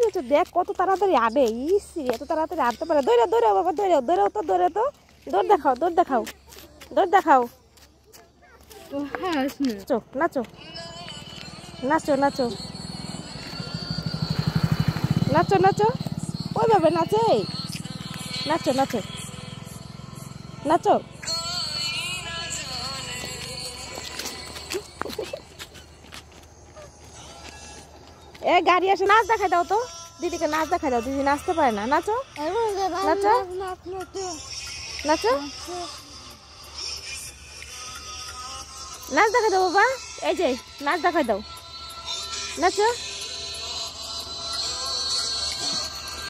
নাচো দেখ কত তাড়াতাড়ি আবে ইসি এত তাড়াতাড়ি আনতে পারে দৌড়ে দৌড়ে বাবা দৌড়ে দৌড়াও তো দৌড়ে তো দৌড় দেখাও দৌড় দেখাও দৌড় দেখাও নাচো নাচো নাচো নাচো নাচো নাচো ওইভাবে নাচে নাচো নাচো নাচো এ গাড়ি আসে নাচ দেখাই দাও তো দিদিকে নাচ দেখাই দাও দিদি নাচতে পারে না নাচো নাচো নাচো নাচ দেখাই দাও বাবা এই যে নাচ দেখাই দাও নাচো